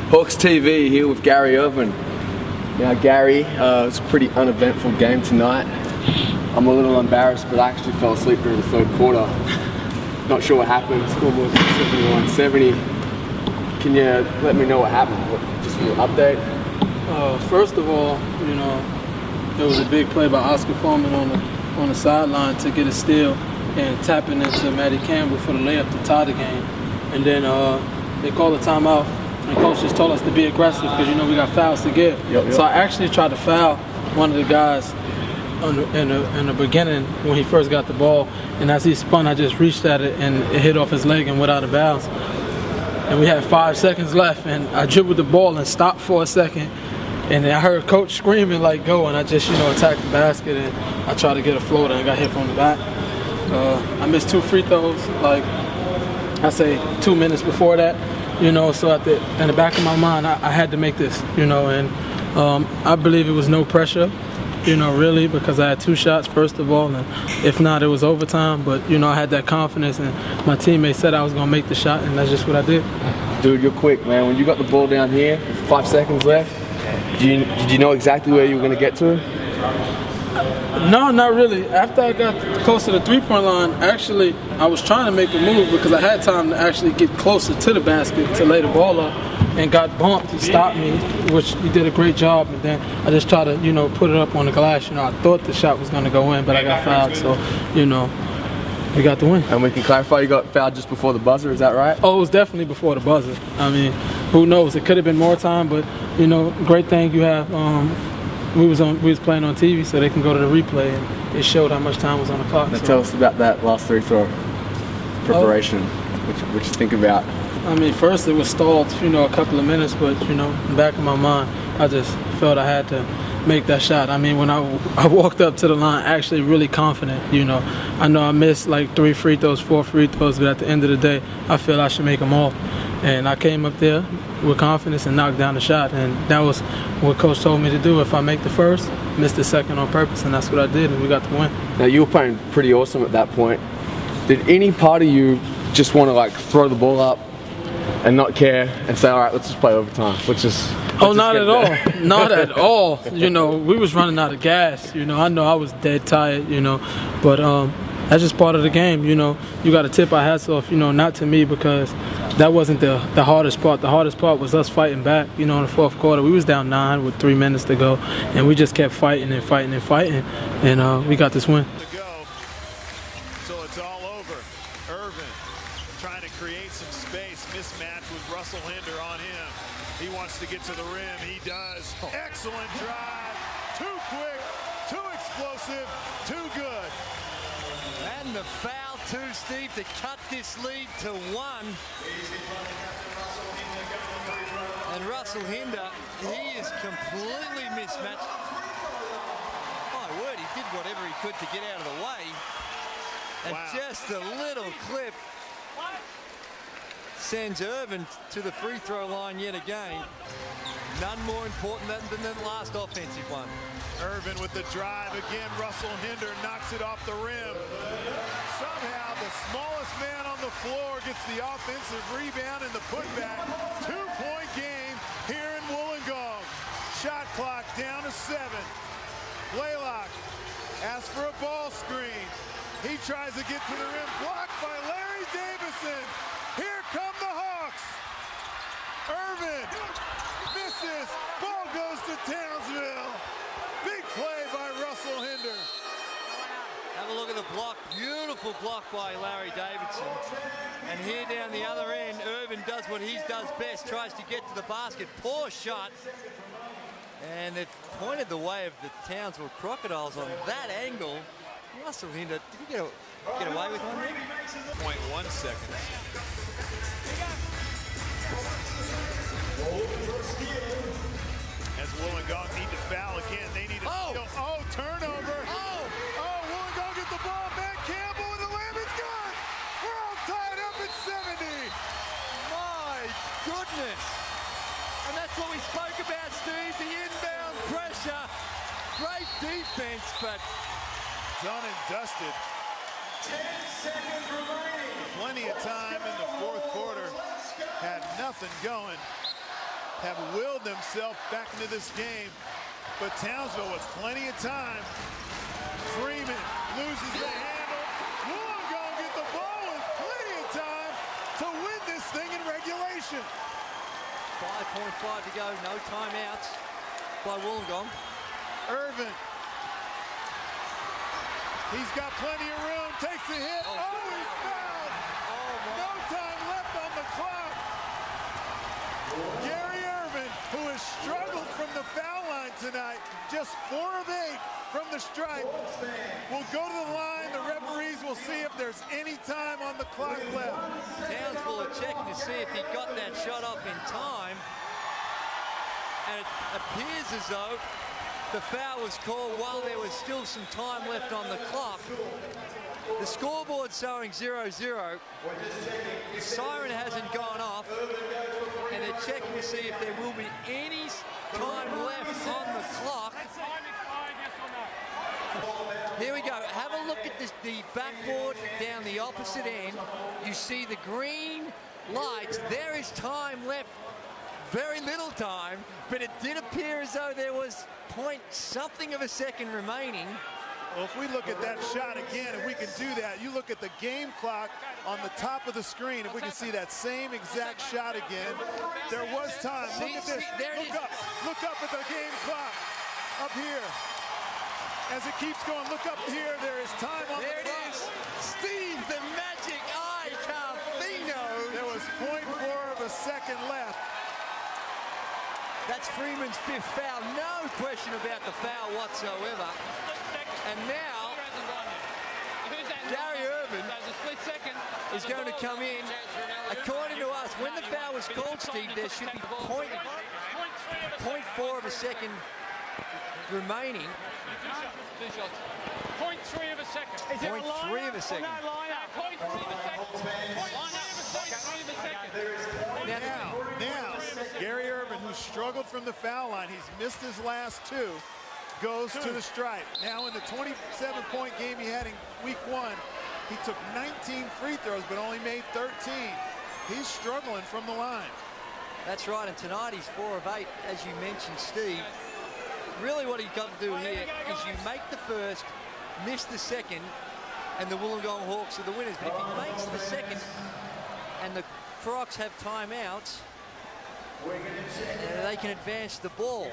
Hawks TV here with Gary Ervin. Now Gary, it was a pretty uneventful game tonight. I'm a little embarrassed, but I actually fell asleep during the third quarter. Not sure what happened. The score was 71-70. Can you let me know what happened? Just a little update. First of all, you know, there was a big play by Oscar Foreman on the sideline to get a steal and tapping into Matty Campbell for the layup to tie the game. And then they called a timeout, and coach just told us to be aggressive because, you know, we got fouls to give. Yep. So I actually tried to foul one of the guys in the beginning when he first got the ball, and as he spun, I just reached at it and it hit off his leg and went out of bounds. And we had 5 seconds left, and I dribbled the ball and stopped for a second, and then I heard coach screaming like go, and I just, you know, attacked the basket and I tried to get a floater and got hit from the back. I missed 2 free throws, like I say 2 minutes before that, you know, so in the back of my mind I had to make this, you know, and I believe it was no pressure, you know, really, because I had 2 shots first of all, and if not it was overtime, but you know, I had that confidence and my teammates said I was going to make the shot, and that's just what I did. Dude, you're quick, man. When you got the ball down here, 5 seconds left, did you know exactly where you were going to get to? No, not really. After I got close to the three-point line, actually, I was trying to make a move because I had time to actually get closer to the basket to lay the ball up, and got bumped. He stopped me, which he did a great job. And then I just tried to, you know, put it up on the glass. You know, I thought the shot was going to go in, but I got fouled. So, you know, we got the win. And we can clarify, you got fouled just before the buzzer. Is that right? Oh, it was definitely before the buzzer. I mean, who knows? It could have been more time, but you know, great thing you have. We was playing on TV, so they can go to the replay, and it showed how much time was on the clock. Now tell us about that last free throw preparation. What you think about? I mean, first it was stalled, you know, a couple of minutes, but you know, in the back of my mind, I just felt I had to make that shot. I mean, when I walked up to the line, actually really confident. You know I missed like 3 free throws, 4 free throws, but at the end of the day, I feel I should make them all. And I came up there with confidence and knocked down the shot, and that was what coach told me to do. If I make the first, miss the second on purpose, and that's what I did, and we got the win. Now you were playing pretty awesome at that point. Did any part of you just want to like throw the ball up and not care and say, all right, let's just play overtime? Not at all. Not at all. You know, we was running out of gas. You know I was dead tired, you know, but that's just part of the game. You know, you got to tip our hats off, you know, not to me, because that wasn't the hardest part. The hardest part was us fighting back, you know, in the fourth quarter. We was down 9 with 3 minutes to go, and we just kept fighting and fighting and fighting, and we got this win. So it's all over. Ervin trying to create some space. Mismatch with Russell Hinder on him. He wants to get to the rim. He does. Excellent drive. Too quick, too explosive, too good. And the foul too steep to cut this lead to 1. And Russell Hinder, he is completely mismatched. My word, he did whatever he could to get out of the way. And just a little clip sends Ervin to the free throw line yet again. None more important than the last offensive one. Ervin with the drive again. Russell Hinder knocks it off the rim. Somehow the smallest man on the floor gets the offensive rebound and the putback. 2-point game here in Wollongong. Shot clock down to 7. Blaylock asks for a ball screen. He tries to get to the rim, blocked by Larry Davison. Here come the Hawks. Ervin misses. Ball goes to Townsville. Big play by Russell Hinder. Have a look at the block. Beautiful block by Larry Davidson. And here down the other end, Ervin does what he does best, tries to get to the basket. Poor shot. And they've pointed the way of the Townsville Crocodiles on that angle. Russell Hinder, did he get away with one there? 0.1 seconds. As Wollongong need to foul again, they need to steal. Oh, turnover. Oh, Wollongong get the ball back. Campbell with the layup. It's good. We're all tied up at 70. My goodness. And that's what we spoke about, Steve, the inbound pressure. Great defense, but done and dusted. 10 seconds remaining. Plenty of time in the fourth quarter. Had nothing going. have willed themselves back into this game. But Townsville with plenty of time. Freeman loses the handle. Wollongong get the ball with plenty of time to win this thing in regulation. 5.5 to go, no timeouts by Wollongong. Ervin. He's got plenty of room, takes the hit. Oh, he's fouled. No time left on the clock. Gary Ervin, who has struggled from the foul line tonight, just 4 of 8 from the stripe, will go to the line. The referees will see if there's any time on the clock left. Townsville are checking to see if he got that shot off in time. And it appears as though the foul was called while there was still some time left on the clock. The scoreboard showing 0-0. The siren hasn't gone off, and they're checking to see if there will be any time left on the clock. Here we go. Have a look at this, the backboard down the opposite end. You see the green lights. There is time left. Very little time, but it did appear as though there was point something of a second remaining. Well, if we look at that shot again, if we can do that, you look at the game clock on the top of the screen, if we can see that same exact shot again, there was time. Look at this. Look up at the game clock up here. As it keeps going, look up here. There is time on the clock. There it is. Steve, the magic eye, Carfino. There was 0.4 of a second left. That's Freeman's 5th foul. No question about the foul whatsoever. And now, Gary Ervin is going to come in. According to us, when the foul was called, Steve, there should be 0.4 of a second remaining. 0.3 of a second. 0.3 of a second. Now, Gary Ervin, who struggled from the foul line, he's missed his last 2, goes to the stripe. Now in the 27-point game he had in week 1, he took 19 free throws but only made 13. He's struggling from the line. That's right, and tonight he's 4 of 8, as you mentioned, Steve. Really what he's got to do here is you make the first, miss the second, and the Wollongong Hawks are the winners. But if he makes the second and the Crocs have timeouts, they can advance the ball.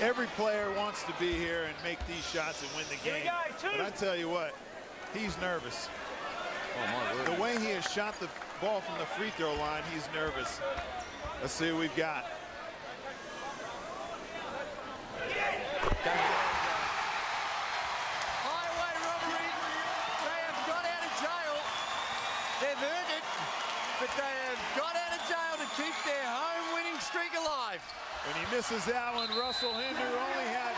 Every player wants to be here and make these shots and win the game. But I tell you what, he's nervous. Oh, my word. The way he has shot the ball from the free throw line, he's nervous. Let's see what we've got. Highway robbery. They have got out of jail. They've earned it, but they have got out of jail to keep their home winning streak alive. When he misses that one, Russell Hinder only had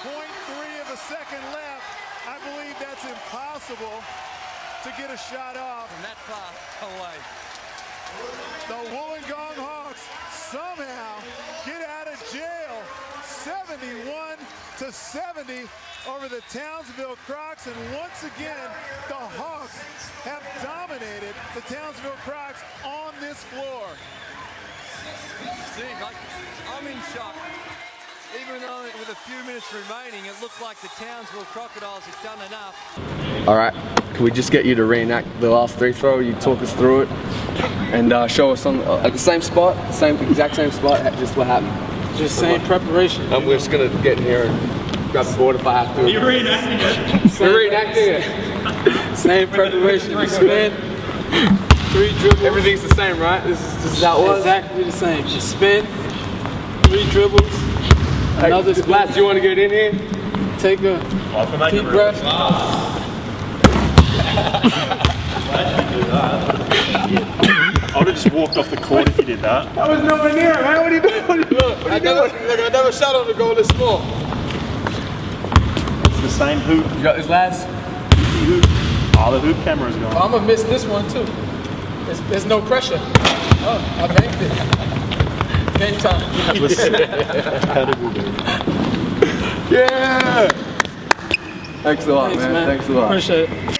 0.3 of a second left. I believe that's impossible to get a shot off. From that far away. The Wollongong Hawks somehow get out of jail, 71-70 over the Townsville Crocs, and once again the Hawks have dominated the Townsville Crocs on this floor. Steve, I'm in shock. Even though with a few minutes remaining, it looked like the Townsville Crocodiles had done enough. All right, can we just get you to reenact the last 3 throw? You talk us through it and show us on at the same spot, exact same spot, just what happened. Just same preparation. And we're just gonna get in here and grab the board if I have to. You're reenacting it. We're reenacting it. Same preparation. You spin, 3 dribbles. Everything's the same, right? This is how it was? Exactly the same. You spin, 3 dribbles. Another spin. Lads, do you want to get in here? Take a deep breath. I would have just walked off the court if you did that. I was nowhere near it, man. What are you doing? I never shot on the goal this small. It's the same hoop. You got this, lads? Oh, the hoop camera's gone. I'm gonna miss this one too. There's no pressure. Oh, I banked it. Game time. That was incredible, dude. Yeah! Thanks a lot, Thanks, man. Thanks a lot. Appreciate it.